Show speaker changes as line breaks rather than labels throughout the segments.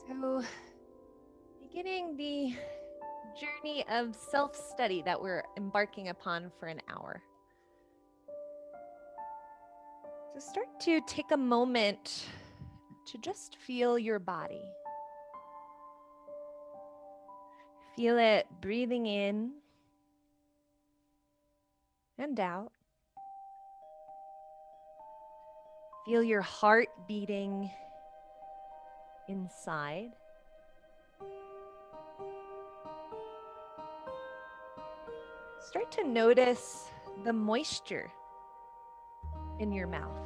So, beginning the journey of self-study that we're embarking upon for an hour. So, start to take a moment to just feel your body. Feel it breathing in and out. Feel your heart beating inside. Start to notice the moisture in your mouth.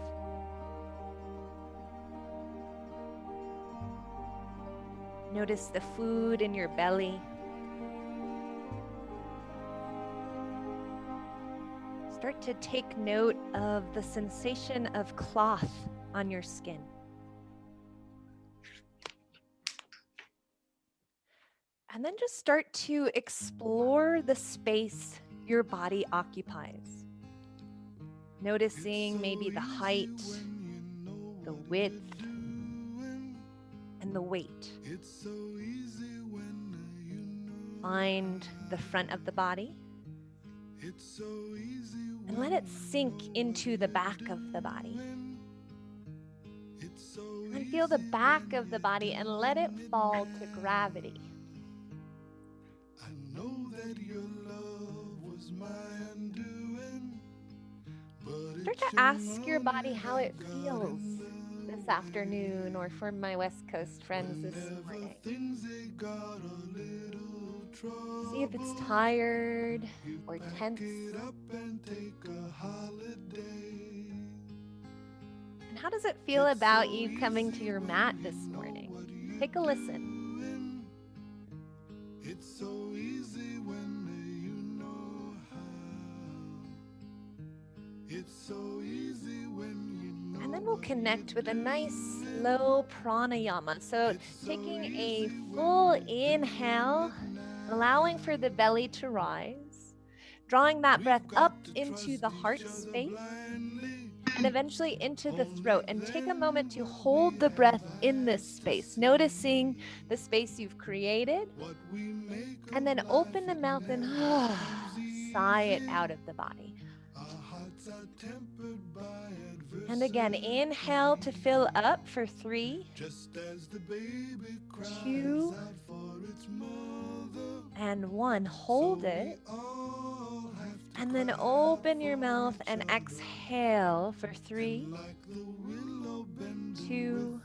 Notice the food in your belly. Start to take note of the sensation of cloth on your skin. And then just start to explore the space your body occupies. Noticing maybe the height, the width, and the weight. Find the front of the body and let it sink into the back of the body. And then feel the back of the body and let it fall to gravity. Start to ask your body how it feels this afternoon, or for my West Coast friends, this morning. See if it's tired or tense. And how does it feel about you coming to your mat this morning? Take a listen. It's so easy when you know how. It's so easy when you know. And then we'll connect with a nice slow pranayama. So taking a full inhale, allowing for the belly to rise, drawing that breath up into the heart space, and eventually into the throat. And take a moment to hold the breath in this space, noticing the space you've created. And then open the mouth and sigh it out of the body. And again, inhale to fill up for 3, 2, and 1. Hold it. And then open your mouth and exhale for 3, 2,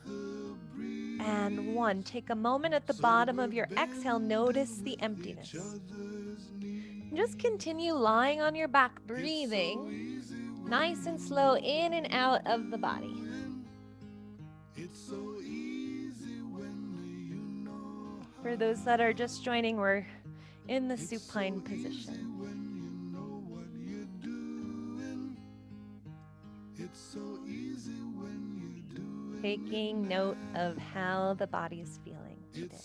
and 1. Take a moment at the bottom of your exhale. Notice the emptiness. Just continue lying on your back, breathing nice and slow in and out of the body. For those that are just joining, we're in the supine position. Taking note of how the body is feeling today.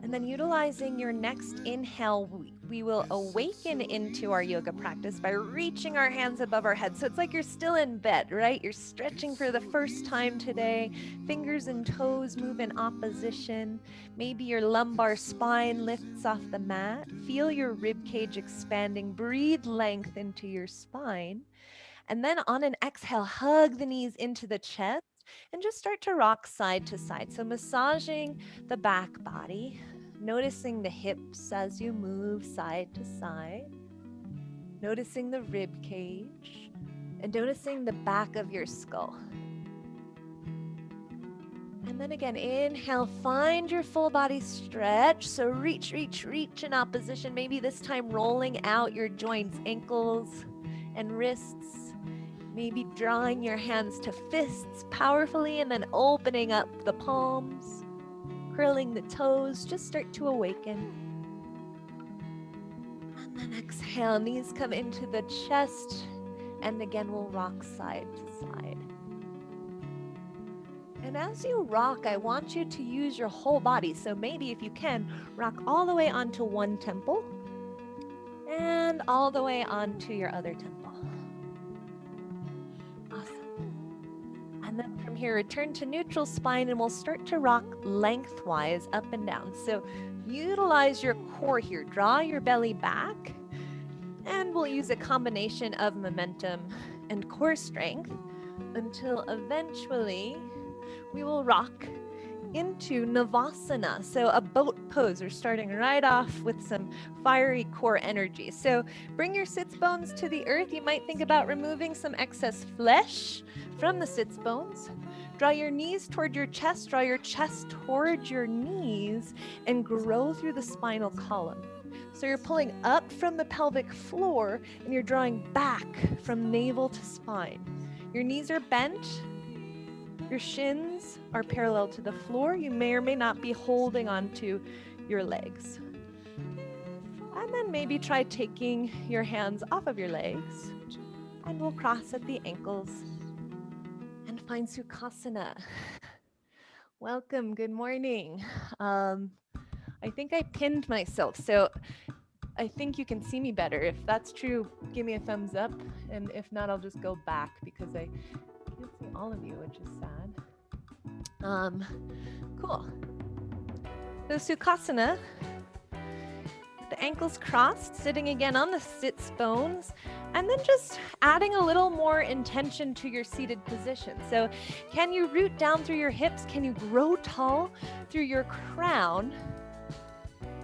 And then utilizing your next inhale, we will awaken into our yoga practice by reaching our hands above our head. So it's like you're still in bed, right? You're stretching for the first time today. Fingers and toes move in opposition. Maybe your lumbar spine lifts off the mat. Feel your rib cage expanding. Breathe length into your spine. And then on an exhale, hug the knees into the chest and just start to rock side to side. So massaging the back body, noticing the hips as you move side to side, noticing the rib cage, and noticing the back of your skull. And then again, inhale, find your full body stretch. So reach, reach, reach in opposition. Maybe this time rolling out your joints, ankles and wrists. Maybe drawing your hands to fists powerfully and then opening up the palms, curling the toes. Just start to awaken. And then exhale, knees come into the chest. And again, we'll rock side to side. And as you rock, I want you to use your whole body. So maybe if you can, rock all the way onto one temple and all the way onto your other temple. Awesome. And then from from here, return to neutral spine and we'll start to rock lengthwise up and down. So utilize your core here. Draw your belly back and we'll use a combination of momentum and core strength until eventually we will rock into Navasana, so a boat pose. We're starting right off with some fiery core energy. So bring your sits bones to the earth. You might think about removing some excess flesh from the sits bones. Draw your knees toward your chest, draw your chest toward your knees, and grow through the spinal column. So you're pulling up from the pelvic floor and you're drawing back from navel to spine. Your knees are bent. Your shins are parallel to the floor. You may or may not be holding onto your legs. And then maybe try taking your hands off of your legs. And we'll cross at the ankles and find Sukhasana. Welcome, good morning. I think I pinned myself, so I think you can see me better. If that's true, give me a thumbs up. And if not, I'll just go back because I can't see all of you, which is sad. Cool. So Sukhasana, the ankles crossed, sitting again on the sits bones, and then just adding a little more intention to your seated position. So can you root down through your hips? Can you grow tall through your crown?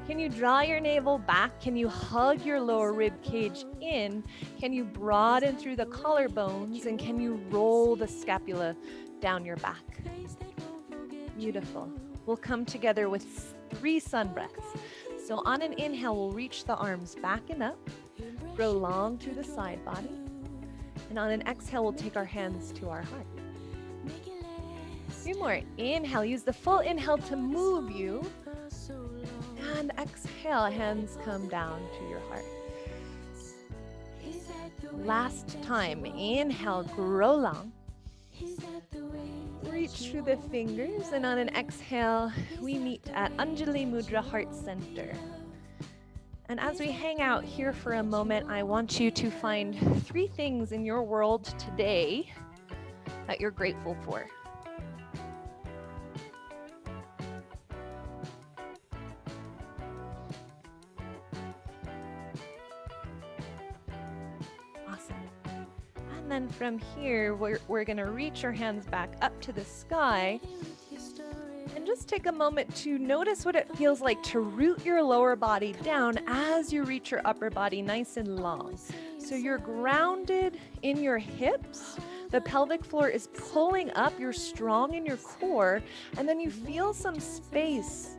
Can you draw your navel back? Can you hug your lower rib cage in? Can you broaden through the collarbones? And can you roll the scapula down your back? Beautiful. We'll come together with 3 sun breaths. So on an inhale, we'll reach the arms back and up, grow long through the side body. And on an exhale, we'll take our hands to our heart. 3 more. Inhale, use the full inhale to move you. And exhale, hands come down to your heart. Last time, inhale, grow long. Reach through the fingers, and on an exhale, we meet at Anjali Mudra, Heart Center. And as we hang out here for a moment, I want you to find 3 things in your world today that you're grateful for. And then from here, we're going to reach our hands back up to the sky and just take a moment to notice what it feels like to root your lower body down as you reach your upper body nice and long. So you're grounded in your hips, the pelvic floor is pulling up, you're strong in your core, and then you feel some space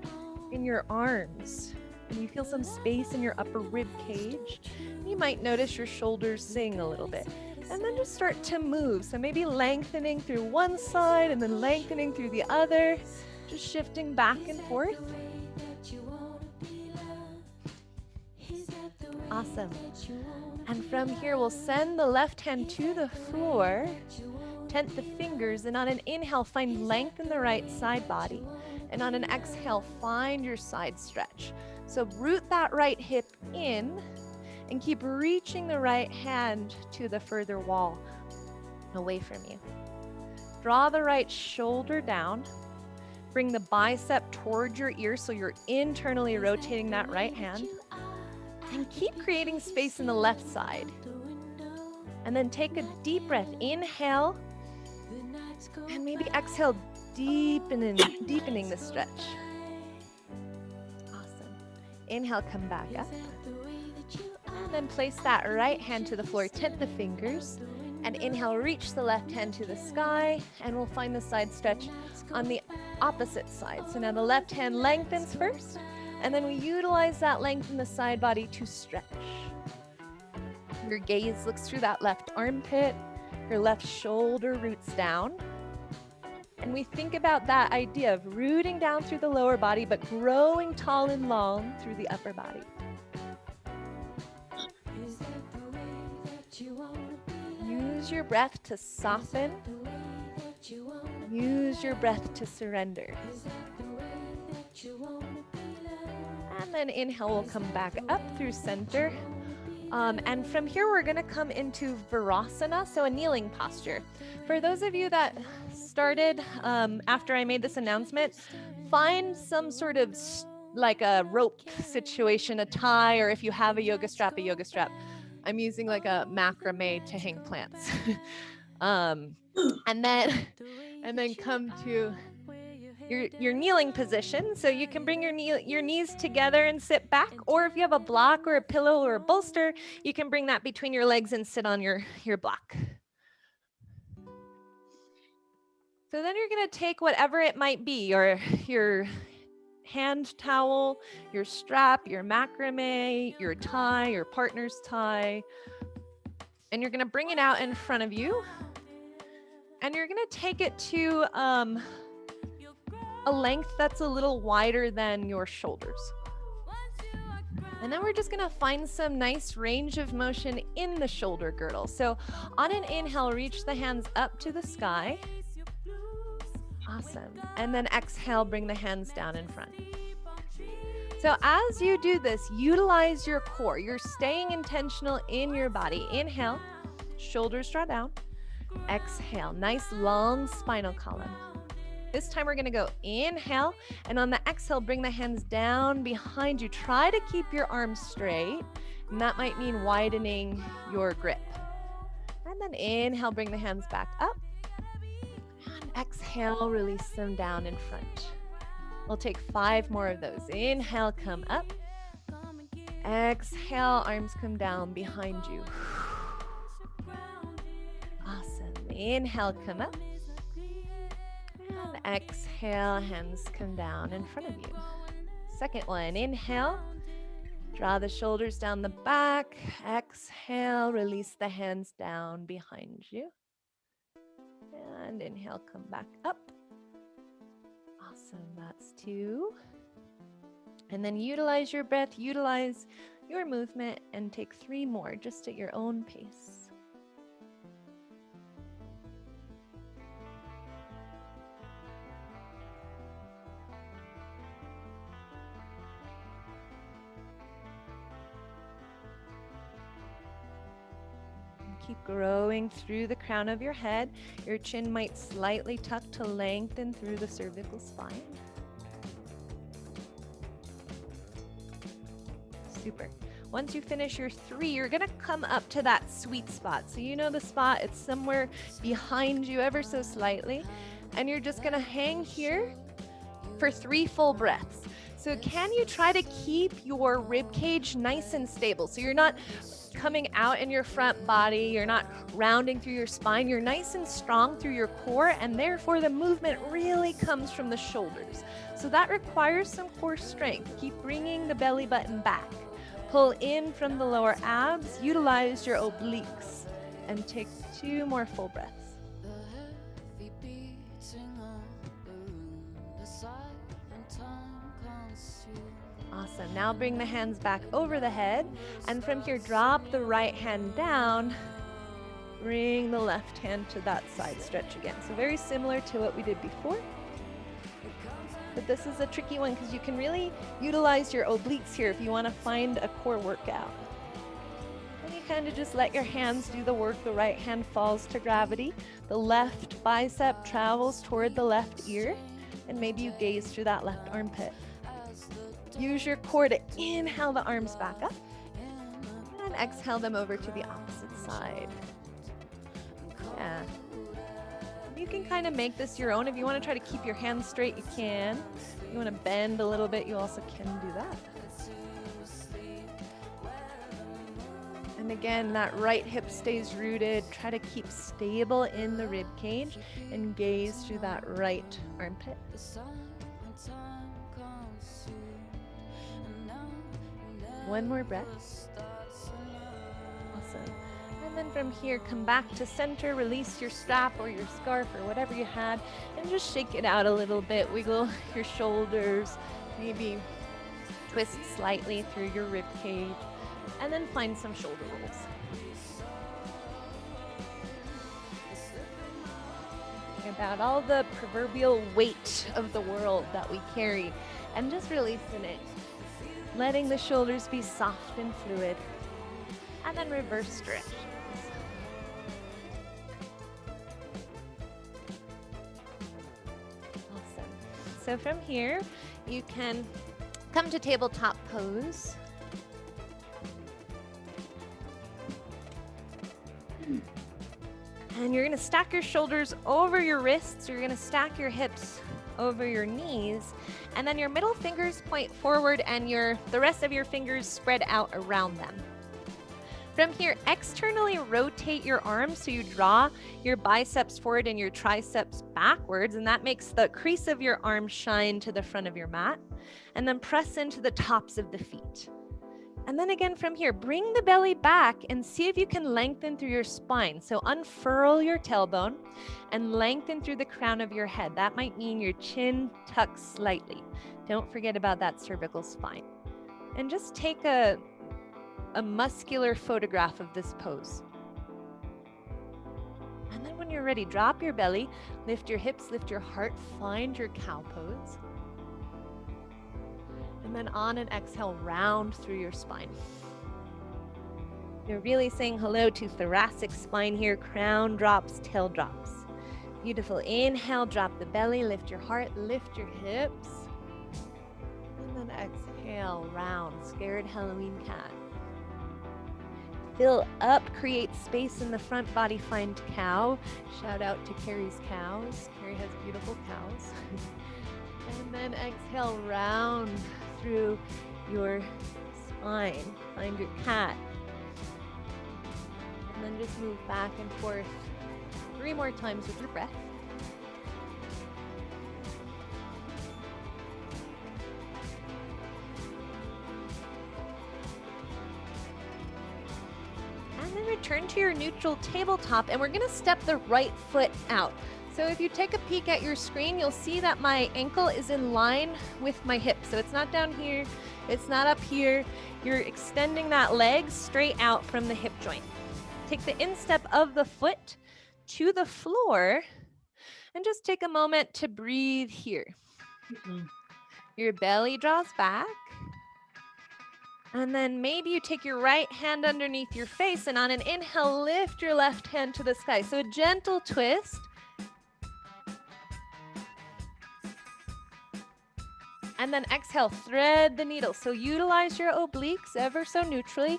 in your arms. And you feel some space in your upper rib cage. You might notice your shoulders sing a little bit. And then just start to move. So maybe lengthening through one side and then lengthening through the other. Just shifting back and forth. Awesome. And from here, we'll send the left hand to the floor. Tent the fingers. And on an inhale, find length in the right side body. And on an exhale, find your side stretch. So root that right hip in. And keep reaching the right hand to the further wall away from you. Draw the right shoulder down. Bring the bicep toward your ear so you're internally rotating that right hand. And keep creating space in the left side. And then take a deep breath. Inhale. And maybe exhale, deepening the stretch. Awesome. Inhale, come back up. And then place that right hand to the floor, tent the fingers, and inhale, reach the left hand to the sky, and we'll find the side stretch on the opposite side. So now the left hand lengthens first, and then we utilize that length in the side body to stretch. Your gaze looks through that left armpit, your left shoulder roots down, and we think about that idea of rooting down through the lower body, but growing tall and long through the upper body. Use your breath to soften. Use your breath to surrender. And then inhale, we'll come back up through center. And from here, we're gonna come into Virasana, so a kneeling posture. For those of you that started after I made this announcement, find some sort of like a rope situation, a tie, or if you have a yoga strap, a yoga strap. I'm using like a macrame to hang plants. And then come to your kneeling position. So you can bring your knees together and sit back, or if you have a block or a pillow or a bolster, you can bring that between your legs and sit on your block. So then you're going to take whatever it might be, your hand towel, your strap, your macrame, your tie, your partner's tie, and you're going to bring it out in front of you, and you're going to take it to a length that's a little wider than your shoulders. And then we're just gonna find some nice range of motion in the shoulder girdle. So on an inhale, reach the hands up to the sky. Awesome. And then exhale, bring the hands down in front. So as you do this, utilize your core. You're staying intentional in your body. Inhale, shoulders draw down. Exhale, nice long spinal column. This time we're gonna go inhale, and on the exhale, bring the hands down behind you. Try to keep your arms straight, and that might mean widening your grip. And then inhale, bring the hands back up. And exhale, release them down in front. We'll take 5 more of those. Inhale, come up. Exhale, arms come down behind you. Awesome. Inhale, come up. And exhale, hands come down in front of you. Second one, inhale. Draw the shoulders down the back. Exhale, release the hands down behind you. And inhale, come back up. Awesome, that's 2. And then utilize your breath, utilize your movement, and take 3 more just at your own pace. Keep growing through the crown of your head. Your chin might slightly tuck to lengthen through the cervical spine. Super. Once you finish your 3, you're gonna come up to that sweet spot. So you know the spot, it's somewhere behind you ever so slightly. And you're just gonna hang here for 3 full breaths. So can you try to keep your rib cage nice and stable? So you're not coming out in your front body, you're not rounding through your spine, you're nice and strong through your core, and therefore the movement really comes from the shoulders. So that requires some core strength. Keep bringing the belly button back. Pull in from the lower abs, utilize your obliques, and take 2 more full breaths. Awesome. Now bring the hands back over the head, and from here, drop the right hand down. Bring the left hand to that side stretch again. So very similar to what we did before. But this is a tricky one because you can really utilize your obliques here if you want to find a core workout. And you kind of just let your hands do the work. The right hand falls to gravity. The left bicep travels toward the left ear, and maybe you gaze through that left armpit. Use your core to inhale the arms back up and exhale them over to the opposite side. Yeah. You can kind of make this your own. If you want to try to keep your hands straight, you can. If you want to bend a little bit, you also can do that. And again, that right hip stays rooted. Try to keep stable in the rib cage and gaze through that right armpit. One more breath. Awesome. And then from here, come back to center, release your strap or your scarf or whatever you had, and just shake it out a little bit. Wiggle your shoulders, maybe twist slightly through your rib cage, and then find some shoulder rolls. Think about all the proverbial weight of the world that we carry, and just releasing it. Letting the shoulders be soft and fluid. and then reverse stretch. Awesome. So from here, you can come to tabletop pose. And you're gonna stack your shoulders over your wrists. You're gonna stack your hips over your knees. And then your middle fingers point forward and the rest of your fingers spread out around them. From here, externally rotate your arms so you draw your biceps forward and your triceps backwards, and that makes the crease of your arm shine to the front of your mat. And then press into the tops of the feet. And then again from here, bring the belly back and see if you can lengthen through your spine. So unfurl your tailbone and lengthen through the crown of your head. That might mean your chin tucks slightly. Don't forget about that cervical spine. And just take a muscular photograph of this pose. And then when you're ready, drop your belly, lift your hips, lift your heart, find your cow pose. And then on an exhale, round through your spine. You're really saying hello to thoracic spine here. Crown drops, tail drops. Beautiful. Inhale, drop the belly, lift your heart, lift your hips. And then exhale, round, scared Halloween cat. Fill up, create space in the front body, find cow. Shout out to Carrie's cows. Carrie has beautiful cows. And then exhale, round through your spine. Find your cat. And then just move back and forth 3 more times with your breath. And then return to your neutral tabletop, and we're gonna step the right foot out. So if you take a peek at your screen, you'll see that my ankle is in line with my hip. So it's not down here, it's not up here. You're extending that leg straight out from the hip joint. Take the instep of the foot to the floor and just take a moment to breathe here. Your belly draws back. And then maybe you take your right hand underneath your face, and on an inhale, lift your left hand to the sky. So a gentle twist. And then exhale, thread the needle. So utilize your obliques ever so neutrally.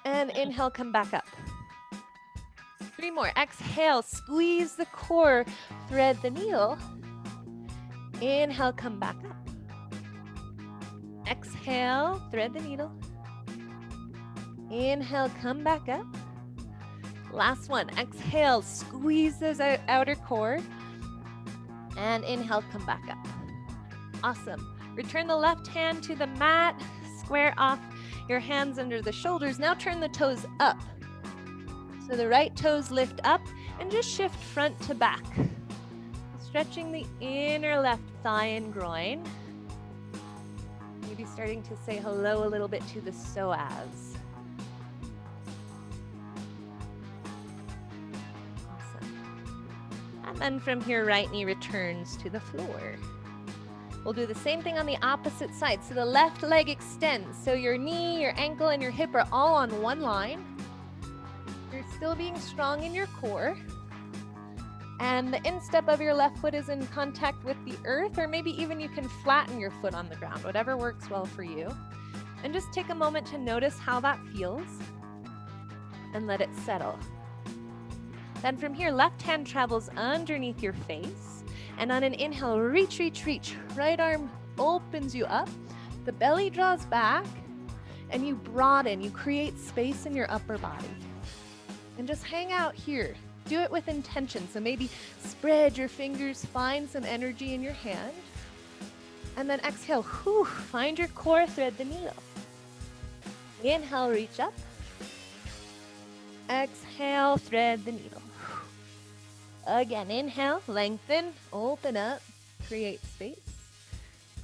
And inhale, come back up. 3 more. Exhale, squeeze the core, thread the needle. Inhale, come back up. Exhale, thread the needle. Inhale, come back up. Last one. Exhale, squeeze those outer core. And inhale, come back up. Awesome. Return the left hand to the mat. Square off your hands under the shoulders. Now turn the toes up. So the right toes lift up and just shift front to back. Stretching the inner left thigh and groin. Maybe starting to say hello a little bit to the psoas. Awesome. And then from here, right knee returns to the floor. We'll do the same thing on the opposite side. So the left leg extends. So your knee, your ankle, and your hip are all on one line. You're still being strong in your core. And the instep of your left foot is in contact with the earth, or maybe even you can flatten your foot on the ground, whatever works well for you. And just take a moment to notice how that feels and let it settle. Then from here, left hand travels underneath your face. And on an inhale, reach, reach, reach. Right arm opens you up. The belly draws back and you broaden. You create space in your upper body. And just hang out here. Do it with intention. So maybe spread your fingers, find some energy in your hand. And then exhale, find your core, thread the needle. Inhale, reach up. Exhale, thread the needle. Again, inhale, lengthen, open up, create space.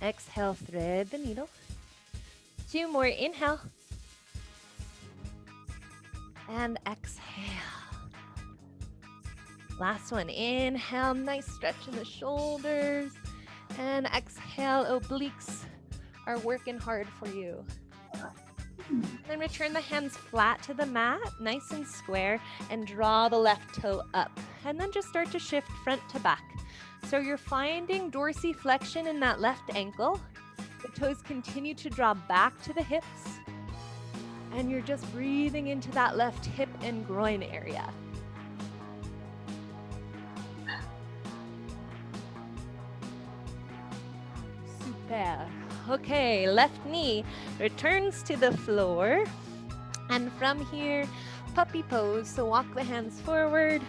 Exhale, thread the needle. 2 more, inhale. And exhale. Last one, inhale, nice stretch in the shoulders. And exhale, obliques are working hard for you. Then return the hands flat to the mat, nice and square, and draw the left toe up. And then just start to shift front to back. So you're finding dorsiflexion in that left ankle. The toes continue to draw back to the hips. And you're just breathing into that left hip and groin area. Super. Okay, left knee returns to the floor. And from here, puppy pose. So walk the hands forward.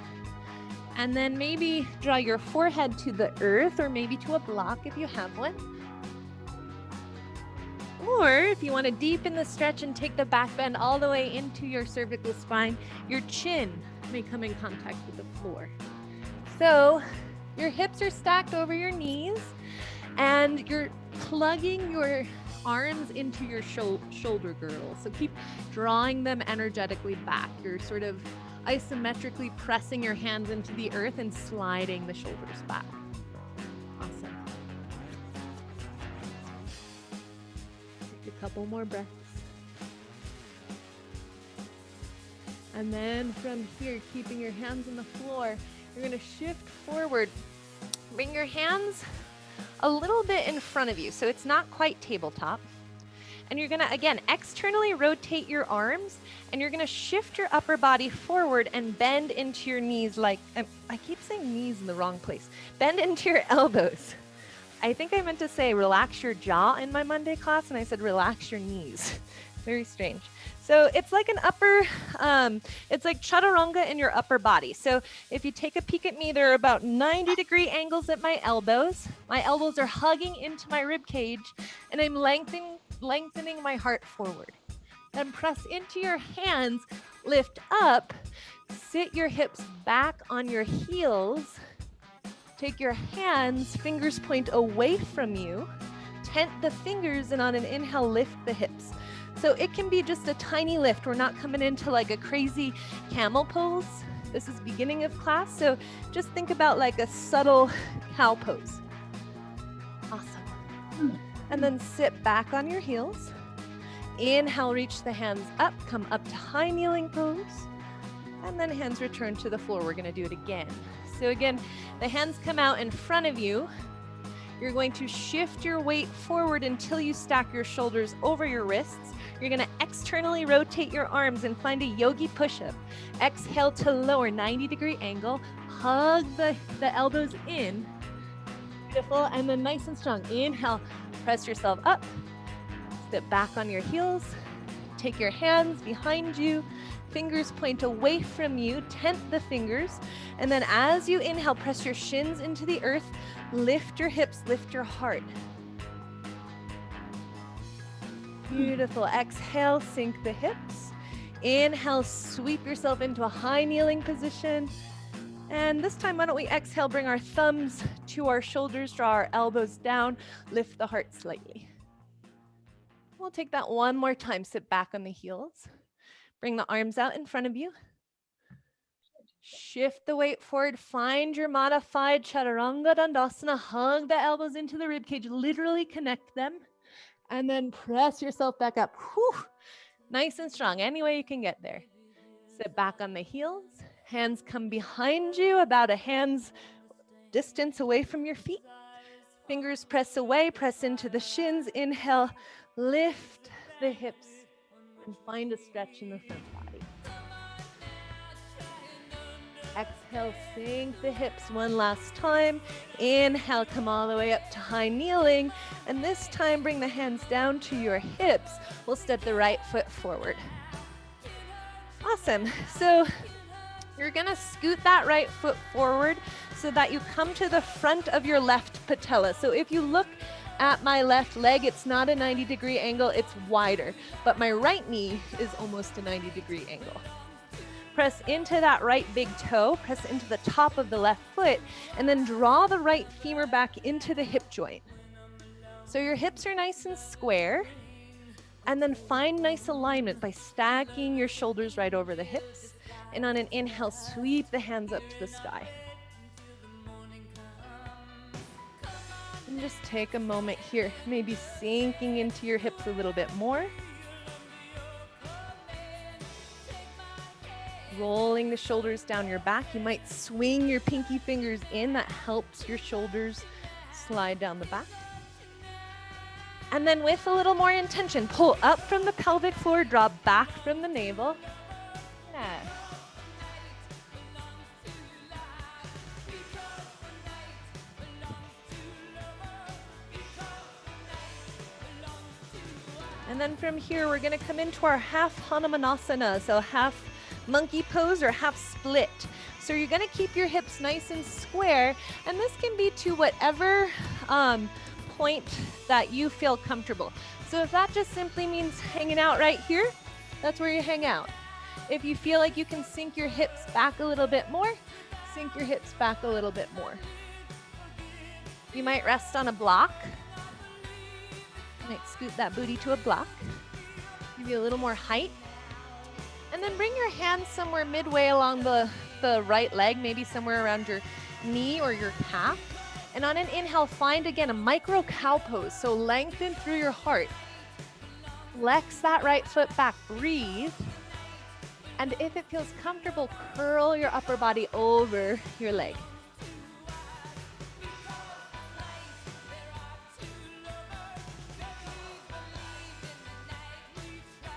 And then maybe draw your forehead to the earth or maybe to a block if you have one. Or if you want to deepen the stretch and take the back bend all the way into your cervical spine, your chin may come in contact with the floor. So your hips are stacked over your knees and you're plugging your arms into your shoulder girdle. So keep drawing them energetically back. You're sort of isometrically pressing your hands into the earth and sliding the shoulders back. Awesome. Take a couple more breaths. And then from here, keeping your hands on the floor, you're going to shift forward. Bring your hands a little bit in front of you, so it's not quite tabletop. And you're gonna, again, externally rotate your arms, and you're gonna shift your upper body forward and bend into your knees like, I keep saying knees in the wrong place. Bend into your elbows. I think I meant to say relax your jaw in my Monday class, and I said relax your knees. Very strange. So it's like an upper, it's like chaturanga in your upper body. So if you take a peek at me, there are about 90-degree angles at my elbows. My elbows are hugging into my rib cage, and I'm lengthening my heart forward. Then press into your hands, lift up, sit your hips back on your heels. Take your hands, fingers point away from you. Tent the fingers, and on an inhale, lift the hips. So it can be just a tiny lift. We're not coming into like a crazy camel pose. This is beginning of class, so just think about like a subtle cow pose. Awesome. And then sit back on your heels. Inhale, reach the hands up, come up to high kneeling pose. And then hands return to the floor. We're gonna do it again. So again, the hands come out in front of you. You're going to shift your weight forward until you stack your shoulders over your wrists. You're gonna externally rotate your arms and find a yogi push-up. Exhale to lower, 90-degree angle. Hug the elbows in. Beautiful, and then nice and strong. Inhale, press yourself up. Sit back on your heels. Take your hands behind you. Fingers point away from you. Tent the fingers. And then as you inhale, press your shins into the earth. Lift your hips, lift your heart. Beautiful. Exhale, sink the hips. Inhale, sweep yourself into a high kneeling position. And this time, why don't we exhale, bring our thumbs to our shoulders, draw our elbows down, lift the heart slightly. We'll take that one more time. Sit back on the heels. Bring the arms out in front of you. Shift the weight forward. Find your modified chaturanga dandasana. Hug the elbows into the ribcage. Literally connect them. And then press yourself back up. Whew. Nice and strong. Any way you can get there. Sit back on the heels. Hands come behind you, about a hand's distance away from your feet. Fingers press away, press into the shins. Inhale, lift the hips, and find a stretch in the front body. Exhale, sink the hips one last time. Inhale, come all the way up to high kneeling. And this time, bring the hands down to your hips. We'll step the right foot forward. Awesome. So you're gonna scoot that right foot forward so that you come to the front of your left patella. So if you look at my left leg, it's not a 90-degree angle, it's wider. But my right knee is almost a 90-degree angle. Press into that right big toe, press into the top of the left foot, and then draw the right femur back into the hip joint. So your hips are nice and square, and then find nice alignment by stacking your shoulders right over the hips. And on an inhale, sweep the hands up to the sky. And just take a moment here, maybe sinking into your hips a little bit more. rolling the shoulders down your back. You might swing your pinky fingers in. That helps your shoulders slide down the back. And then with a little more intention, pull up from the pelvic floor, draw back from the navel. Yeah. And then from here, we're gonna come into our half Hanumanasana, so half monkey pose or half split. So you're gonna keep your hips nice and square, and this can be to whatever point that you feel comfortable. So if that just simply means hanging out right here, that's where you hang out. If you feel like you can sink your hips back a little bit more, sink your hips back a little bit more. You might rest on a block. Might scoot that booty to a block. Give you a little more height. And then bring your hands somewhere midway along the right leg, maybe somewhere around your knee or your calf. And on an inhale, find again a micro cow pose. So lengthen through your heart. Flex that right foot back, breathe. And if it feels comfortable, curl your upper body over your leg.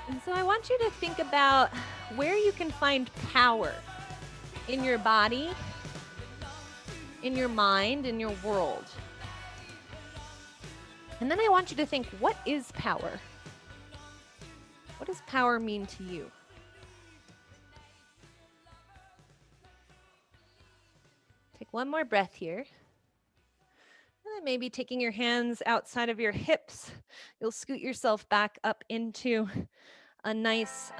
And so I want you to think about where you can find power in your body, in your mind, in your world. And then I want you to think, what is power? What does power mean to you? Take one more breath here. And then maybe taking your hands outside of your hips, you'll scoot yourself back up into a nice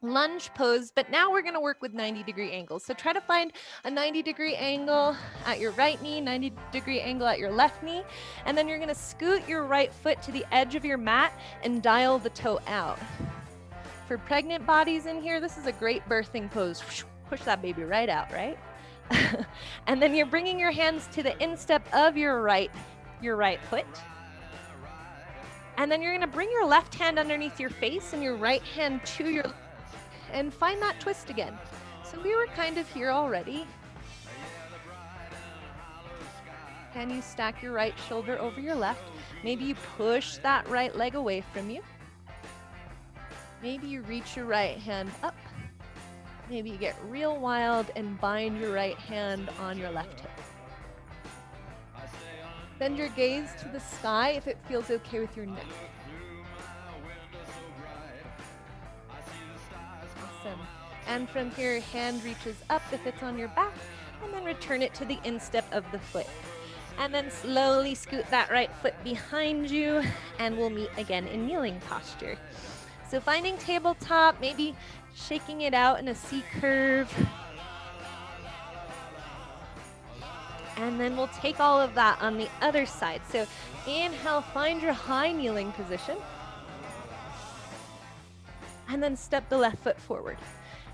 lunge pose, but now we're going to work with 90-degree angles. So try to find a 90-degree angle at your right knee, 90-degree angle at your left knee, and then you're going to scoot your right foot to the edge of your mat and dial the toe out. For pregnant bodies in here, this is a great birthing pose. Push that baby right out, right? And then you're bringing your hands to the instep of your right foot. And then you're going to bring your left hand underneath your face and your right hand to your left and find that twist again. So we were kind of here already. Can you stack your right shoulder over your left? Maybe you push that right leg away from you. Maybe you reach your right hand up. Maybe you get real wild and bind your right hand on your left hip. Bend your gaze to the sky if it feels okay with your neck. Awesome. And from here, hand reaches up if it's on your back, and then return it to the instep of the foot. And then slowly scoot that right foot behind you, and we'll meet again in kneeling posture. So finding tabletop, maybe shaking it out in a C curve. And then we'll take all of that on the other side. So inhale, find your high kneeling position. And then step the left foot forward.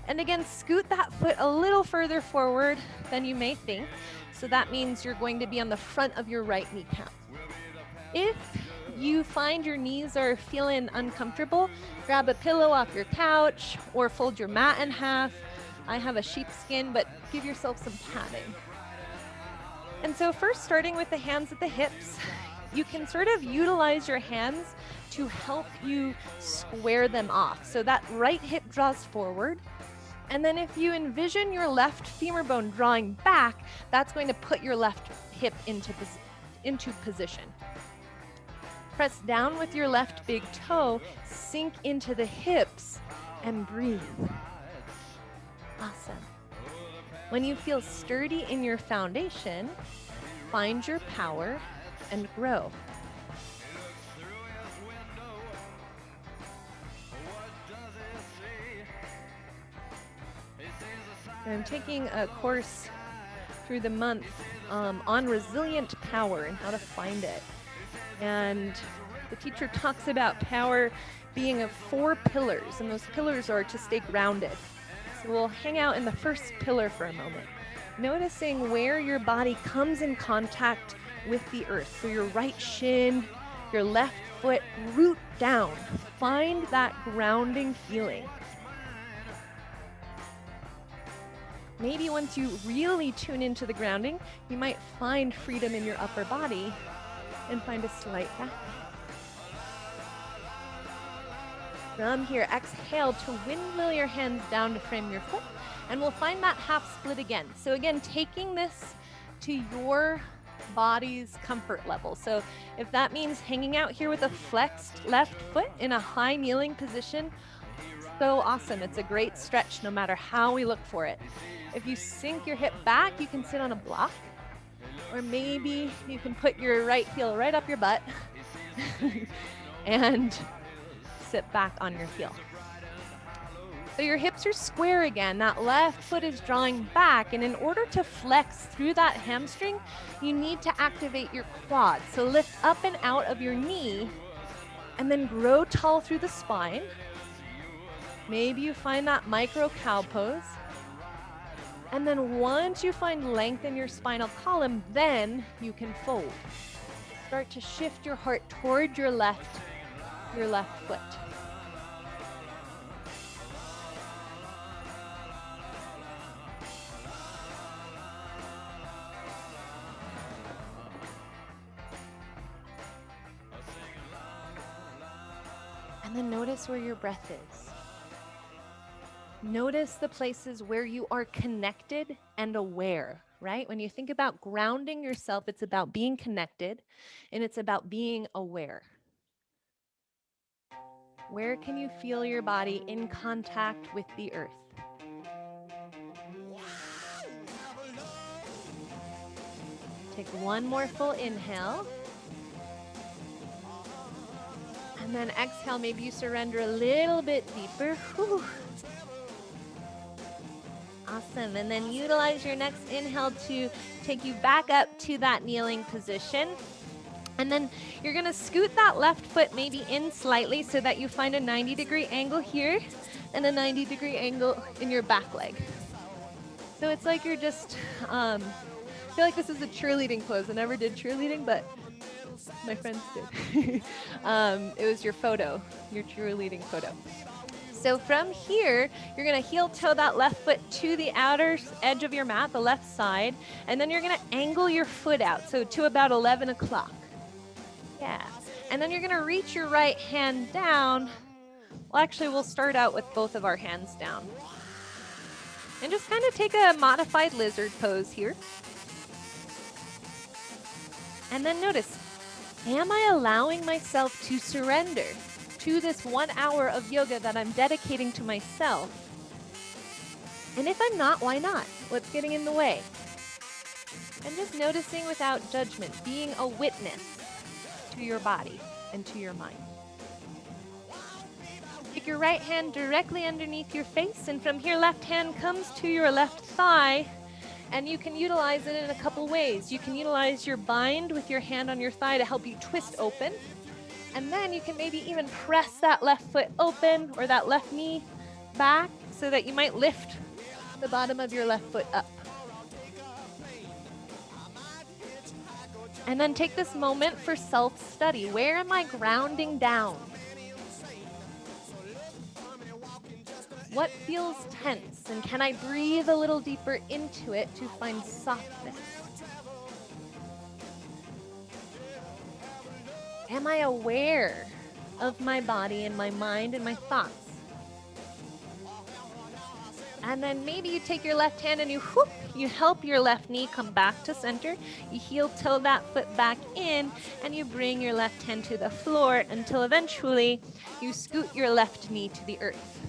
And again, scoot that foot a little further forward than you may think. So that means you're going to be on the front of your right kneecap. If you find your knees are feeling uncomfortable, grab a pillow off your couch or fold your mat in half. I have a sheepskin, but give yourself some padding. And so first, starting with the hands at the hips, you can sort of utilize your hands to help you square them off. So that right hip draws forward. And then if you envision your left femur bone drawing back, that's going to put your left hip into position. Press down with your left big toe, sink into the hips, and breathe. Awesome. When you feel sturdy in your foundation, find your power and grow. I'm taking a course through the month on resilient power and how to find it. And the teacher talks about power being of 4 pillars, and those pillars are to stay grounded. So we'll hang out in the first pillar for a moment, noticing where your body comes in contact with the earth. So your right shin, your left foot, root down. Find that grounding feeling. Maybe once you really tune into the grounding, you might find freedom in your upper body and find a slight back bend. From here, exhale to windmill your hands down to frame your foot, and we'll find that half split again. So again, taking this to your body's comfort level. So if that means hanging out here with a flexed left foot in a high kneeling position, so awesome. It's a great stretch no matter how we look for it. If you sink your hip back, you can sit on a block, or maybe you can put your right heel right up your butt and sit back on your heel. So your hips are square again. That left foot is drawing back, and in order to flex through that hamstring, you need to activate your quad. So lift up and out of your knee, and then grow tall through the spine. Maybe you find that micro cow pose. And then once you find length in your spinal column, then you can fold. Start to shift your heart toward your left foot. And then notice where your breath is. Notice the places where you are connected and aware, right? When you think about grounding yourself, it's about being connected and it's about being aware. Where can you feel your body in contact with the earth? Take one more full inhale. And then exhale, maybe you surrender a little bit deeper. Whew. Awesome. And then utilize your next inhale to take you back up to that kneeling position. And then you're going to scoot that left foot maybe in slightly so that you find a 90-degree angle here and a 90-degree angle in your back leg. So it's like you're just, I feel like this is a cheerleading pose. I never did cheerleading, but my friends did. It was your photo, your cheerleading photo. So from here, you're going to heel toe that left foot to the outer edge of your mat, the left side, and then you're going to angle your foot out, so to about 11 o'clock. Yeah. And then you're going to reach your right hand down. Well, actually, we'll start out with both of our hands down. And just kind of take a modified lizard pose here. And then notice, am I allowing myself to surrender to this 1 hour of yoga that I'm dedicating to myself? And if I'm not, why not? What's getting in the way? And just noticing without judgment, being a witness to your body and to your mind. Take your right hand directly underneath your face, and from here, left hand comes to your left thigh, and you can utilize it in a couple ways. You can utilize your bind with your hand on your thigh to help you twist open, and then you can maybe even press that left foot open or that left knee back so that you might lift the bottom of your left foot up. And then take this moment for self-study. Where am I grounding down? What feels tense? And can I breathe a little deeper into it to find softness? Am I aware of my body and my mind and my thoughts? And then maybe you take your left hand and you help your left knee come back to center. You heel toe that foot back in, and you bring your left hand to the floor until eventually you scoot your left knee to the earth.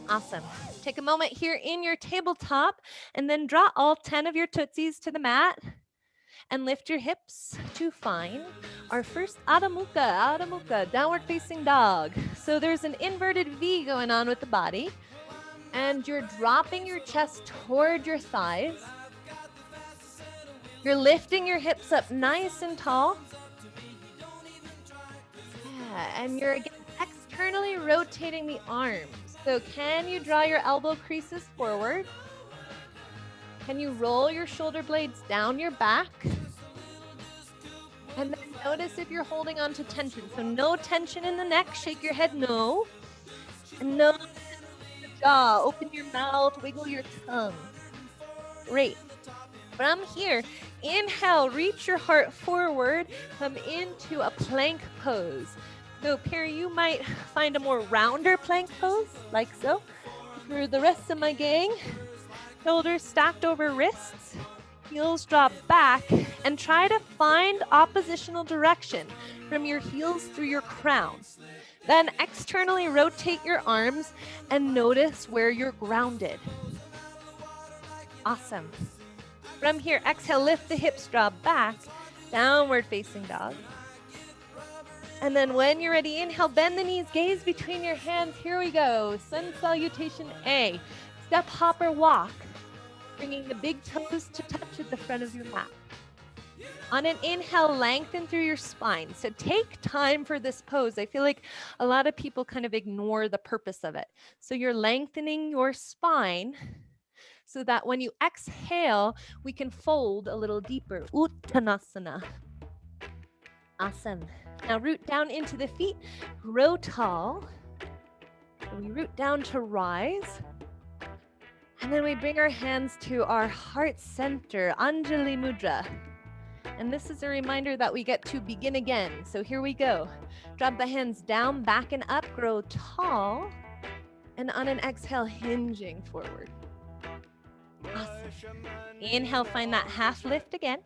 Awesome. Take a moment here in your tabletop, and then draw all 10 of your tootsies to the mat, and lift your hips to find our first Adho Mukha, downward facing dog. So there's an inverted V going on with the body. And you're dropping your chest toward your thighs. You're lifting your hips up nice and tall. Yeah, and you're again externally rotating the arms. So can you draw your elbow creases forward? Can you roll your shoulder blades down your back? And then notice if you're holding on to tension. So no tension in the neck. Shake your head no. And no jaw, open your mouth, wiggle your tongue. Great. From here, inhale, reach your heart forward, come into a plank pose. So here you might find a more rounder plank pose, like so. For the rest of my gang, shoulders stacked over wrists, heels drop back, and try to find oppositional direction from your heels through your crown. Then externally rotate your arms and notice where you're grounded. Awesome. From here, exhale, lift the hips, draw back, downward facing dog. And then when you're ready, inhale, bend the knees, gaze between your hands. Here we go. Sun salutation A. Step, hop, or walk, bringing the big toes to touch at the front of your mat. On an inhale, lengthen through your spine. So take time for this pose. I feel like a lot of people kind of ignore the purpose of it. So you're lengthening your spine so that when you exhale, we can fold a little deeper. Uttanasana. Awesome. Now root down into the feet, grow tall. So we root down to rise. And then we bring our hands to our heart center, Anjali Mudra. And this is a reminder that we get to begin again. So here we go. Drop the hands down, back and up, grow tall. And on an exhale, hinging forward. Awesome. Inhale, find that half lift again.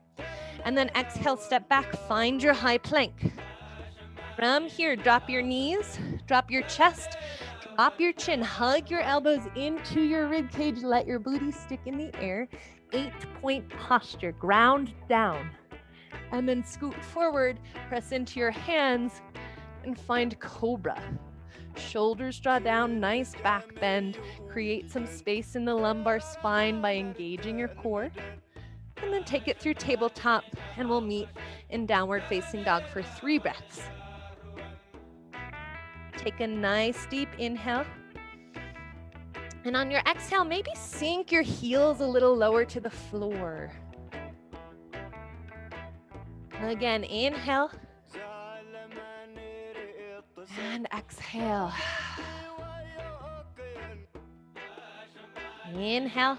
And then exhale, step back, find your high plank. From here, drop your knees, drop your chest, drop your chin, hug your elbows into your rib cage, let your booty stick in the air. 8-point posture, ground down. And then scoot forward, press into your hands, and find cobra. Shoulders draw down, nice back bend. Create some space in the lumbar spine by engaging your core. And then take it through tabletop, and we'll meet in downward facing dog for 3 breaths. Take a nice deep inhale. And on your exhale, maybe sink your heels a little lower to the floor. Again, inhale. And exhale. Inhale.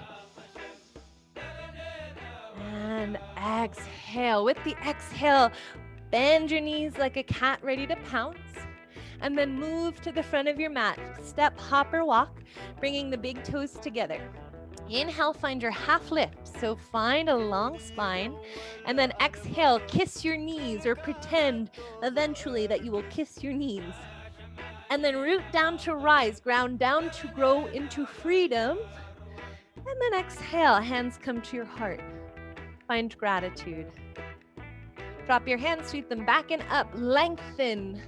And exhale. With the exhale, bend your knees like a cat ready to pounce. And then move to the front of your mat. Step, hop, or walk, bringing the big toes together. Inhale, find your half lift. So find a long spine. And then exhale, kiss your knees, or pretend eventually that you will kiss your knees. And then root down to rise, ground down to grow into freedom. And then exhale, hands come to your heart. Find gratitude. Drop your hands, sweep them back and up, lengthen.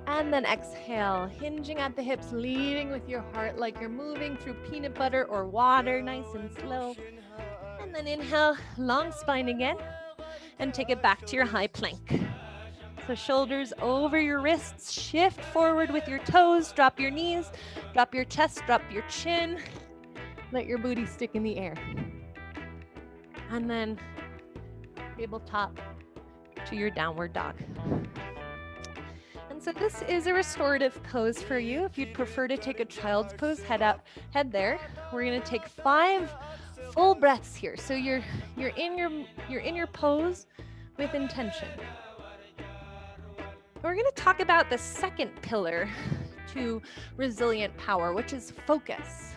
And then exhale, hinging at the hips, leading with your heart like you're moving through peanut butter or water, nice and slow. And then inhale, long spine again, and take it back to your high plank. So shoulders over your wrists, shift forward with your toes, drop your knees, drop your chest, drop your chin, let your booty stick in the air. And then tabletop to your downward dog. And so this is a restorative pose for you. If you'd prefer to take a child's pose, head up, head there. We're going to take 5 full breaths here. So you're in your pose with intention. We're going to talk about the second pillar to resilient power, which is focus.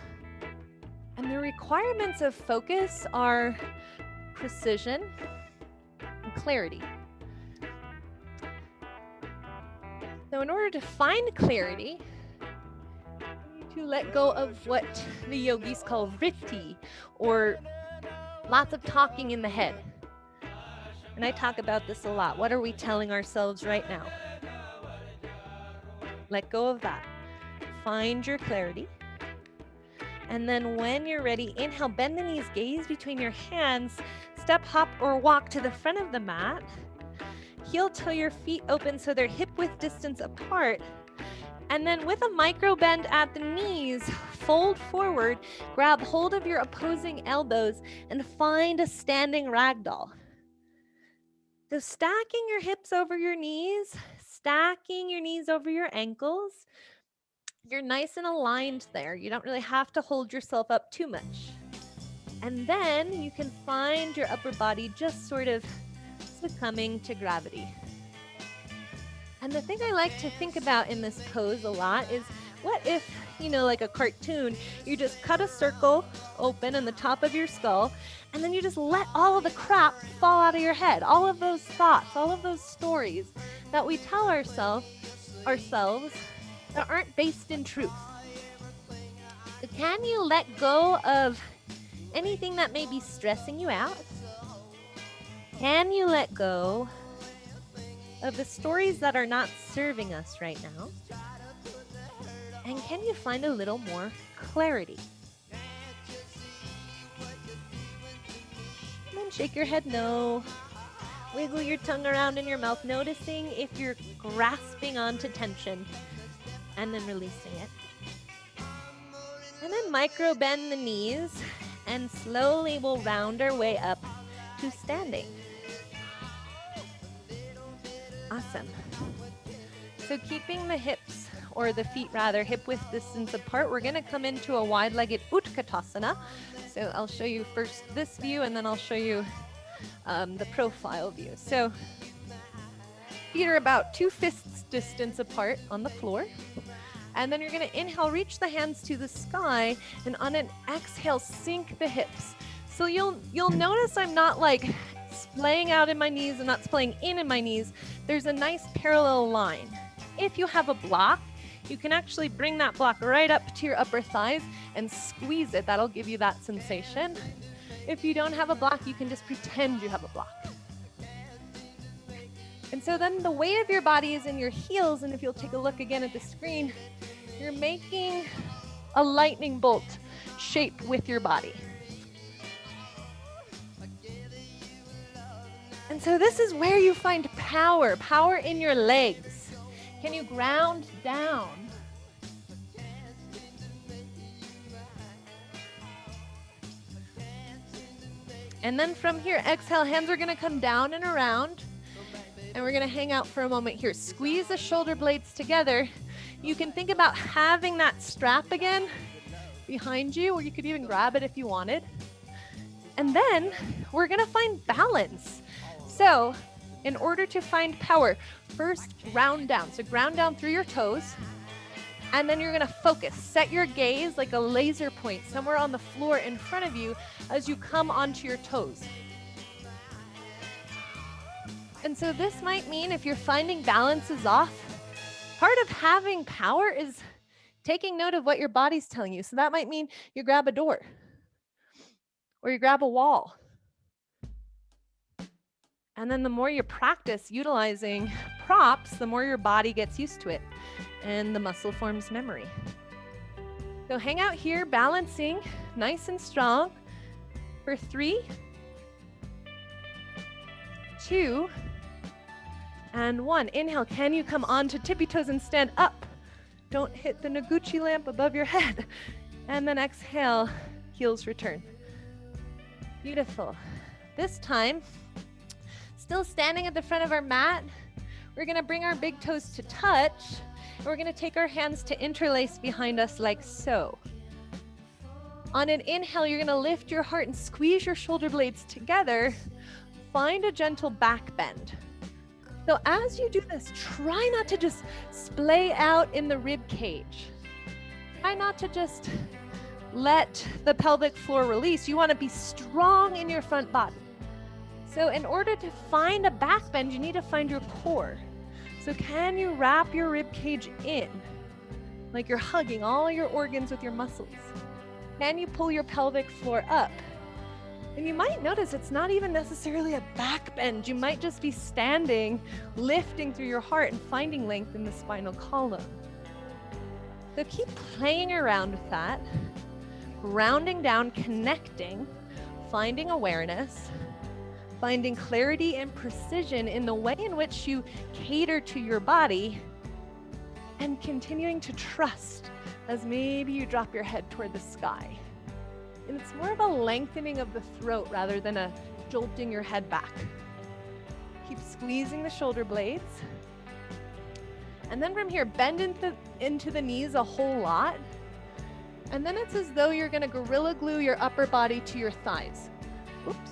And the requirements of focus are precision and clarity. So in order to find clarity, you need to let go of what the yogis call vritti, or lots of talking in the head. And I talk about this a lot. What are we telling ourselves right now? Let go of that. Find your clarity. And then when you're ready, inhale, bend the knees, gaze between your hands, step, hop, or walk to the front of the mat. Heel toe your feet open so they're hip width distance apart. And then with a micro bend at the knees, fold forward, grab hold of your opposing elbows, and find a standing ragdoll. So stacking your hips over your knees, stacking your knees over your ankles, You're nice and aligned there. You don't really have to hold yourself up too much. And then you can find your upper body just sort of succumbing to gravity. And the thing I like to think about in this pose a lot is, what if, like a cartoon, you just cut a circle open in the top of your skull, and then you just let all of the crap fall out of your head, all of those thoughts, all of those stories that we tell ourselves that aren't based in truth. So can you let go of anything that may be stressing you out? Can you let go of the stories that are not serving us right now? And can you find a little more clarity? And then shake your head no. Wiggle your tongue around in your mouth, noticing if you're grasping onto tension, and then releasing it. And then micro bend the knees, and slowly we'll round our way up to standing. Awesome. So keeping the hips, or the feet rather, hip-width distance apart, we're going to come into a wide-legged Utkatasana. So I'll show you first this view, and then I'll show you the profile view. So feet are about 2 fists distance apart on the floor. And then you're going to inhale, reach the hands to the sky, and on an exhale, sink the hips. So you'll notice I'm not like splaying out in my knees and not splaying in my knees. There's a nice parallel line. If you have a block, you can actually bring that block right up to your upper thighs and squeeze it. That'll give you that sensation. If you don't have a block, you can just pretend you have a block. And so then the weight of your body is in your heels, and if you'll take a look again at the screen, you're making a lightning bolt shape with your body. And so this is where you find power in your legs. Can you ground down? And then from here, exhale, hands are gonna come down and around. And we're gonna hang out for a moment here. Squeeze the shoulder blades together. You can think about having that strap again behind you, or you could even grab it if you wanted. And then we're gonna find balance. So in order to find power, first ground down. So ground down through your toes, and then you're gonna focus. Set your gaze like a laser point somewhere on the floor in front of you as you come onto your toes. And so this might mean if you're finding balance is off, part of having power is taking note of what your body's telling you. So that might mean you grab a door, or you grab a wall. And then the more you practice utilizing props, the more your body gets used to it and the muscle forms memory. So hang out here, balancing nice and strong for 3, 2, and 1. Inhale, can you come onto tippy toes and stand up? Don't hit the Noguchi lamp above your head. And then exhale, heels return. Beautiful. This time, still standing at the front of our mat, we're gonna bring our big toes to touch, and we're gonna take our hands to interlace behind us like so. On an inhale, you're gonna lift your heart and squeeze your shoulder blades together. Find a gentle back bend. So as you do this, try not to just splay out in the rib cage. Try not to just let the pelvic floor release. You want to be strong in your front body. So in order to find a back bend, you need to find your core. So can you wrap your rib cage in, like you're hugging all your organs with your muscles? Can you pull your pelvic floor up? And you might notice it's not even necessarily a back bend. You might just be standing, lifting through your heart and finding length in the spinal column. So keep playing around with that, rounding down, connecting, finding awareness, finding clarity and precision in the way in which you cater to your body, and continuing to trust as maybe you drop your head toward the sky. And it's more of a lengthening of the throat rather than a jolting your head back. Keep squeezing the shoulder blades. And then from here, bend into the knees a whole lot. And then it's as though you're gonna gorilla glue your upper body to your thighs. Oops.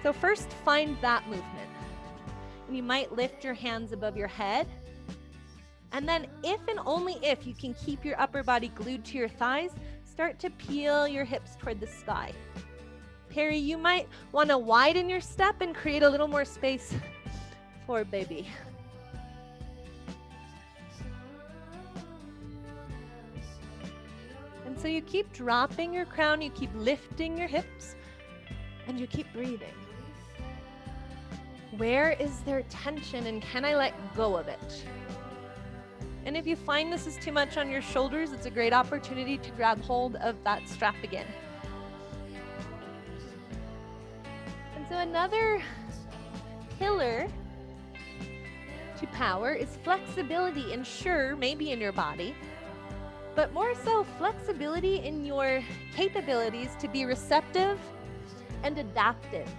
So first find that movement. And you might lift your hands above your head. And then if and only if you can keep your upper body glued to your thighs, start to peel your hips toward the sky. Perry, you might want to widen your step and create a little more space for baby. And so you keep dropping your crown, you keep lifting your hips, and you keep breathing. Where is there tension, and can I let go of it? And if you find this is too much on your shoulders, it's a great opportunity to grab hold of that strap again. And so another pillar to power is flexibility, and sure, maybe in your body, but more so flexibility in your capabilities to be receptive and adaptive.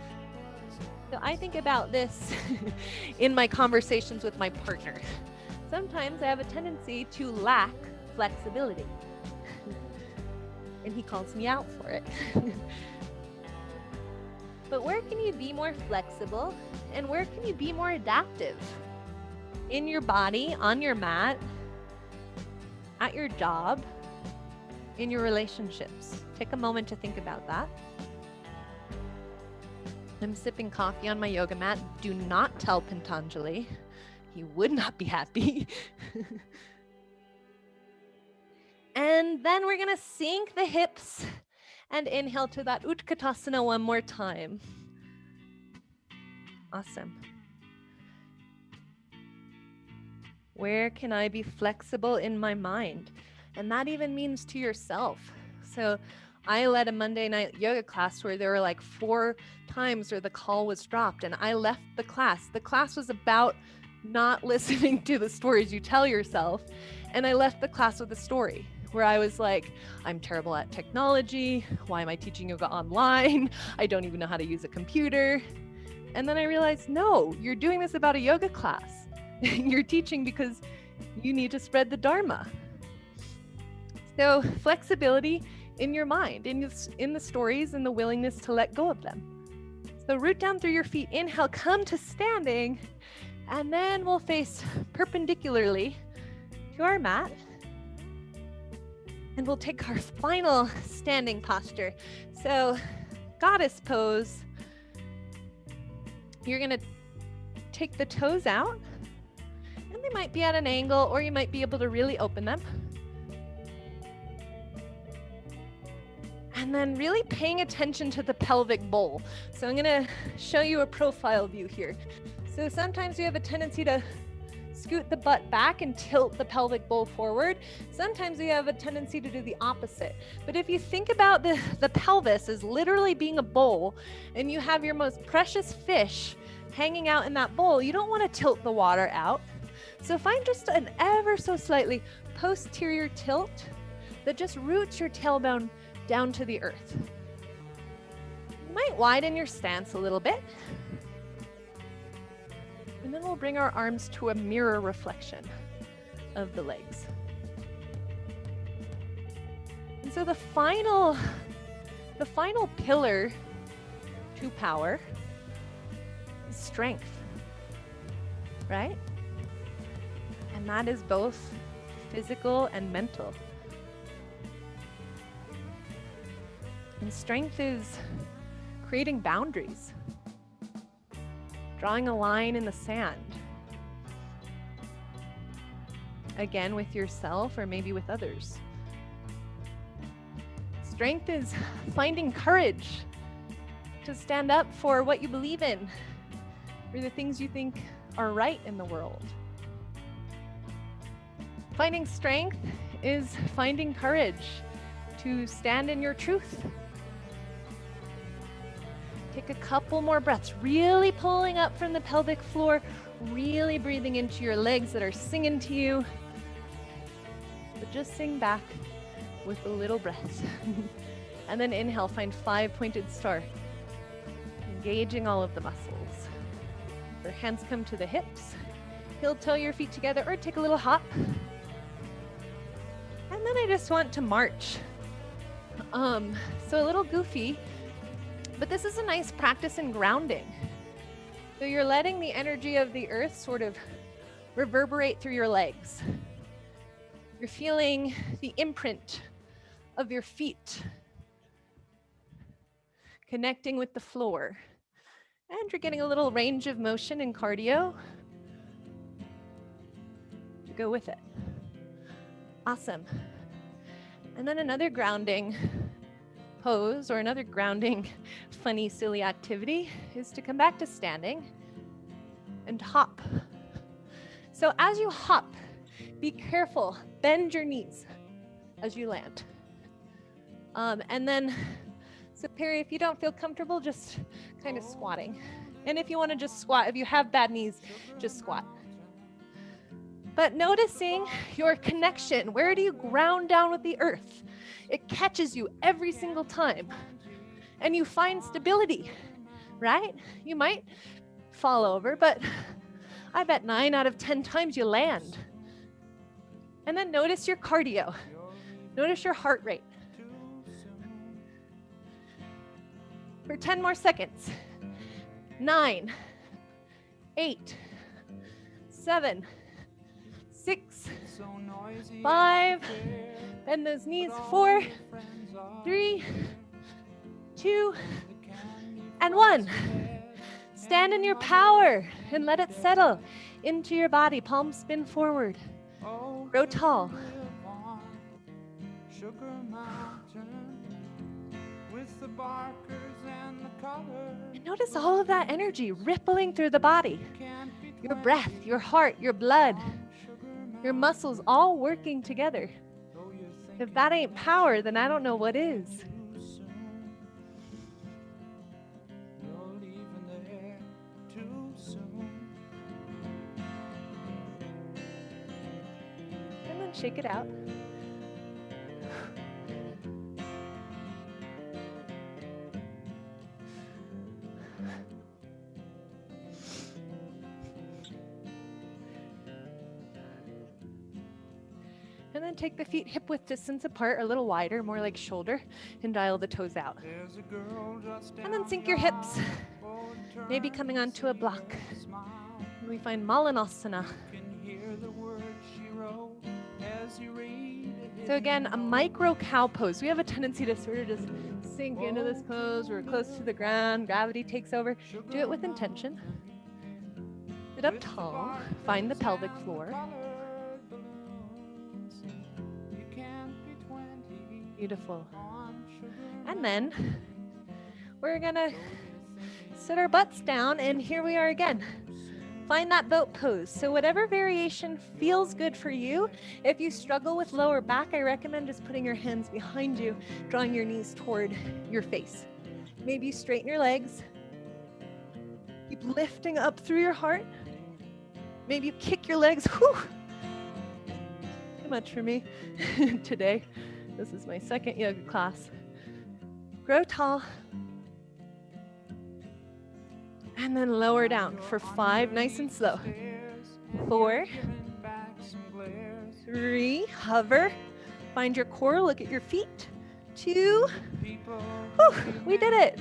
So I think about this in my conversations with my partner. Sometimes I have a tendency to lack flexibility. And he calls me out for it. But where can you be more flexible? And where can you be more adaptive? In your body, on your mat, at your job, in your relationships. Take a moment to think about that. I'm sipping coffee on my yoga mat. Do not tell Patanjali. He would not be happy. And then we're gonna sink the hips and inhale to that Utkatasana one more time. Awesome. Where can I be flexible in my mind? And that even means to yourself. So I led a Monday night yoga class where there were like 4 times where the call was dropped and I left the class. The class was about not listening to the stories you tell yourself. And I left the class with a story where I was like, I'm terrible at technology. Why am I teaching yoga online? I don't even know how to use a computer. And then I realized, no, you're doing this about a yoga class. You're teaching because you need to spread the Dharma. So flexibility in your mind, in the stories, and the willingness to let go of them. So root down through your feet, inhale, come to standing, and then we'll face perpendicularly to our mat. And we'll take our final standing posture. So goddess pose, you're gonna take the toes out, and they might be at an angle, or you might be able to really open them. And then really paying attention to the pelvic bowl. So I'm gonna show you a profile view here. So sometimes we have a tendency to scoot the butt back and tilt the pelvic bowl forward. Sometimes we have a tendency to do the opposite. But if you think about the pelvis as literally being a bowl, and you have your most precious fish hanging out in that bowl, you don't want to tilt the water out. So find just an ever so slightly posterior tilt that just roots your tailbone down to the earth. You might widen your stance a little bit. And then we'll bring our arms to a mirror reflection of the legs. And so the final pillar to power is strength, right? And that is both physical and mental. And strength is creating boundaries, drawing a line in the sand, again with yourself or maybe with others. Strength is finding courage to stand up for what you believe in, for the things you think are right in the world. Finding strength is finding courage to stand in your truth. Take a couple more breaths, really pulling up from the pelvic floor, really breathing into your legs that are singing to you. But just sing back with a little breath. And then inhale, find 5-pointed star, engaging all of the muscles. Your hands come to the hips. heel toe your feet together or take a little hop. And then I just want to march. So a little goofy, but this is a nice practice in grounding. So you're letting the energy of the earth sort of reverberate through your legs. You're feeling the imprint of your feet connecting with the floor. And you're getting a little range of motion and cardio to go with it. Awesome. And then another grounding pose or another grounding funny, silly activity is to come back to standing and hop. So as you hop, be careful, bend your knees as you land. And then, so Perry, if you don't feel comfortable, just kind of squatting. And if you want to just squat, if you have bad knees, just squat. But noticing your connection, where do you ground down with the earth? It catches you every single time. And you find stability, right? You might fall over, but I bet 9 out of 10 times you land. And then notice your cardio. Notice your heart rate. For 10 more seconds. 9, 8, 7, 6, 5, bend those knees, 4, 3, 2, and 1. Stand in your power and let it settle into your body. Palms spin forward. Grow tall. And notice all of that energy rippling through the body. Your breath, your heart, your blood, your muscles all working together. If that ain't power, then I don't know what is. And then shake it out. And then take the feet hip-width distance apart, a little wider, more like shoulder, and dial the toes out. And then sink your hips, maybe coming onto a block. And we find Malanasana. So again, a micro cow pose. We have a tendency to sort of just sink into this pose. We're close to the ground. Gravity takes over. Do it with intention. Sit up tall. Find the pelvic floor. Beautiful. And then we're gonna sit our butts down, and here we are again. Find that boat pose. So whatever variation feels good for you. If you struggle with lower back, I recommend just putting your hands behind you, drawing your knees toward your face. Maybe you straighten your legs. Keep lifting up through your heart. Maybe you kick your legs. Whew. Too much for me today. This is my second yoga class. Grow tall. And then lower down for 5, nice and slow. 4, 3, hover. Find your core, look at your feet. 2, whew, we did it.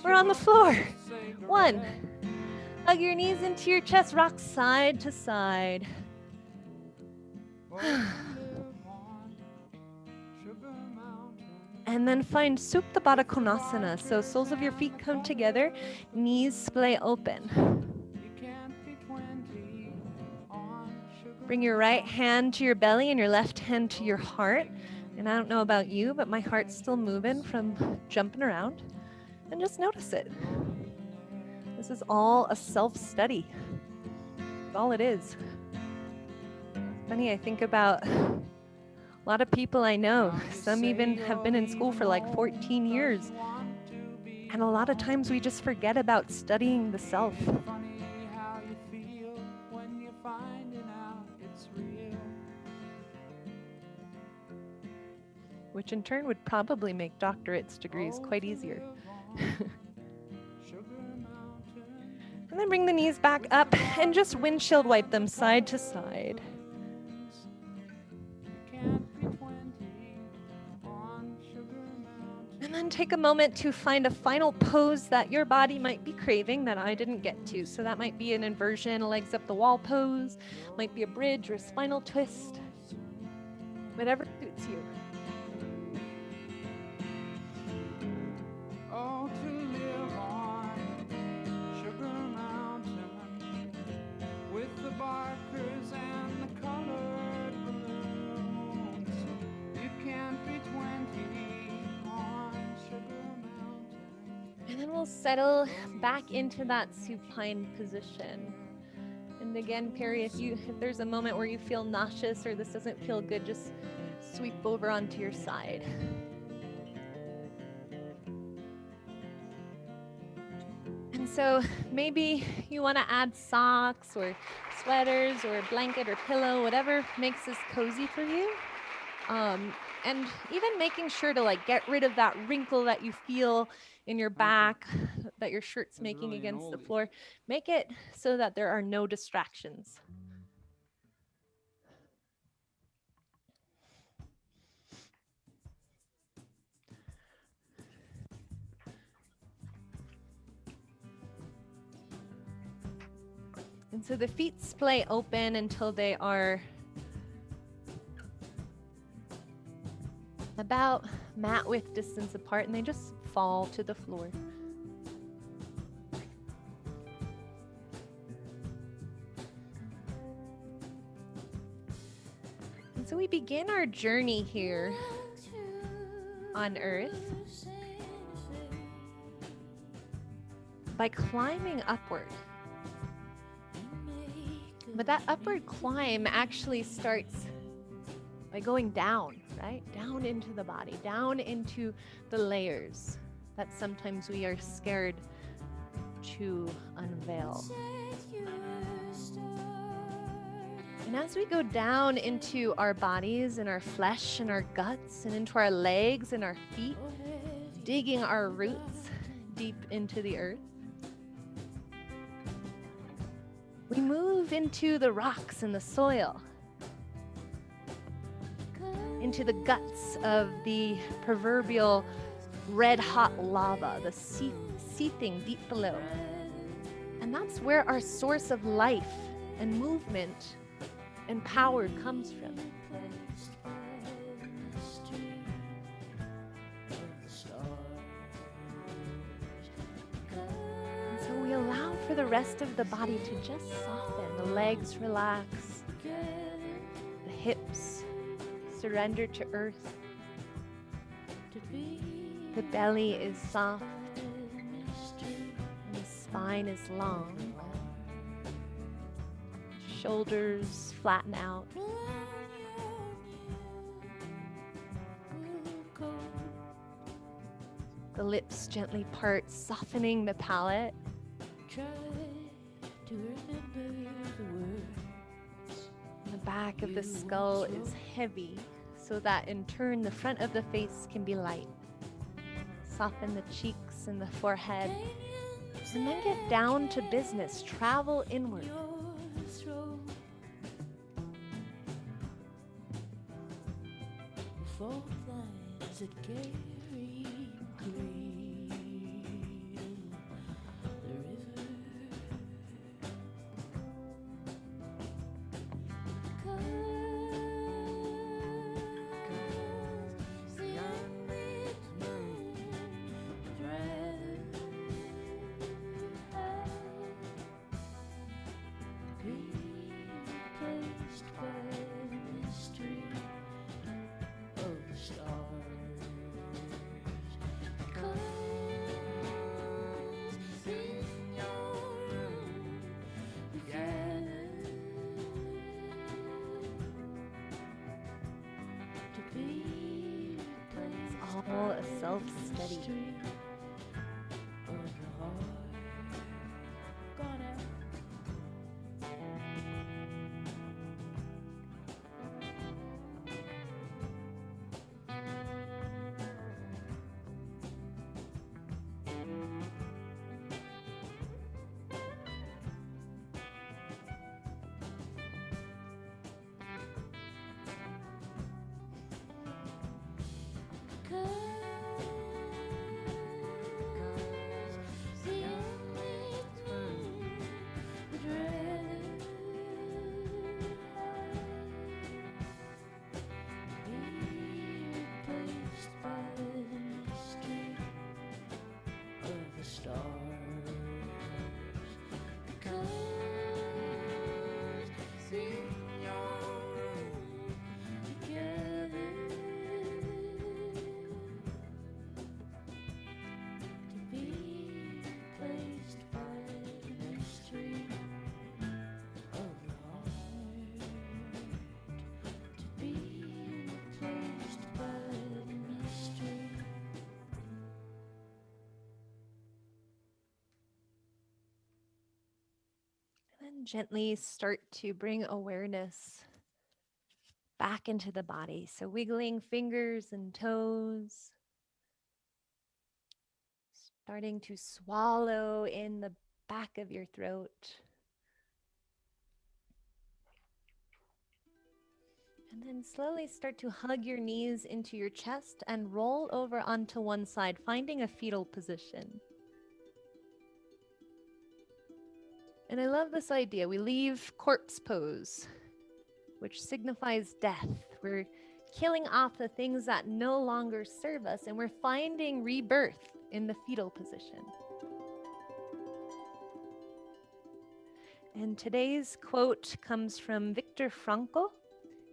We're on the floor. 1, hug your knees into your chest, rock side to side. And then find Supta Baddha Konasana. So soles of your feet come together, knees splay open. Bring your right hand to your belly and your left hand to your heart. And I don't know about you, but my heart's still moving from jumping around. And just notice it. This is all a self-study. That's all it is. Funny, I think about a lot of people I know, some even have been in school for like 14 years. And a lot of times we just forget about studying the self. Which in turn would probably make doctorate's degrees quite easier. And then bring the knees back up and just windshield wipe them side to side. And then take a moment to find a final pose that your body might be craving that I didn't get to. So that might be an inversion, a legs up the wall pose, might be a bridge or a spinal twist, whatever suits you.
Oh, to live on Sugar Mountain with the barkers and the colored balloons. You can't be 20 on Sugar Mountain.
And then we'll settle back into that supine position. And again, Perry, if there's a moment where you feel nauseous or this doesn't feel good, just sweep over onto your side. And so maybe you want to add socks or sweaters or a blanket or pillow, whatever makes this cozy for you. And even making sure to get rid of that wrinkle that you feel in your back that your shirt's making against the floor. Make it so that there are no distractions. And so the feet splay open until they are about mat width distance apart, and they just fall to the floor. And so we begin our journey here on Earth by climbing upward. But that upward climb actually starts by going down, right? Down into the body, down into the layers that sometimes we are scared to unveil. And as we go down into our bodies and our flesh and our guts and into our legs and our feet, digging our roots deep into the earth, we move into the rocks and the soil, into the guts of the proverbial red-hot lava, the seething deep below. And that's where our source of life and movement and power comes from. And so we allow for the rest of the body to just soften. The legs relax, the hips surrender to earth. The belly is soft, and the spine is long. Shoulders flatten out. The lips gently part, softening the palate. The back of the skull is heavy, so that in turn the front of the face can be light. Soften the cheeks and the forehead, and then get down to business. Travel inward. All a self-study. Gently start to bring awareness back into the body. So, wiggling fingers and toes, starting to swallow in the back of your throat. And then slowly start to hug your knees into your chest and roll over onto one side, finding a fetal position. And I love this idea. We leave corpse pose, which signifies death. We're killing off the things that no longer serve us, and we're finding rebirth in the fetal position. And today's quote comes from Viktor Frankl.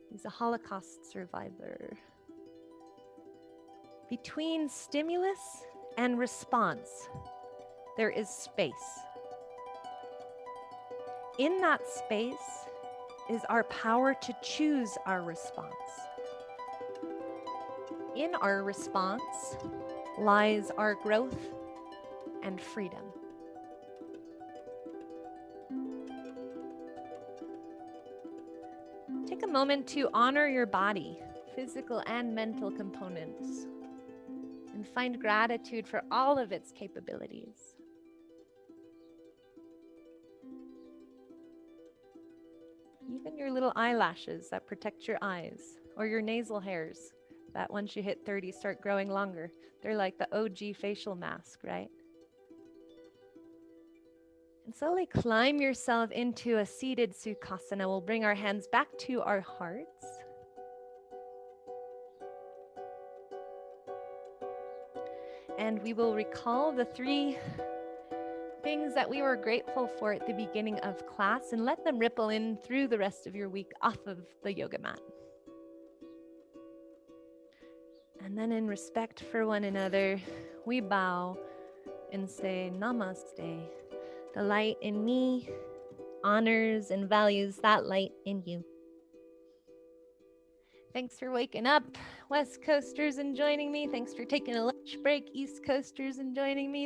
He's a Holocaust survivor. Between stimulus and response, there is space. In that space is our power to choose our response. In our response lies our growth and freedom. Take a moment to honor your body, physical and mental components, and find gratitude for all of its capabilities. Even your little eyelashes that protect your eyes, or your nasal hairs that once you hit 30 start growing longer. They're like the OG facial mask, right? And slowly climb yourself into a seated Sukhasana. We'll bring our hands back to our hearts. And we will recall the 3 things that we were grateful for at the beginning of class and let them ripple in through the rest of your week off of the yoga mat. And then in respect for one another, we bow and say namaste. The light in me honors and values that light in you. Thanks for waking up, West Coasters, and joining me. Thanks for taking a lunch break, East Coasters, and joining me.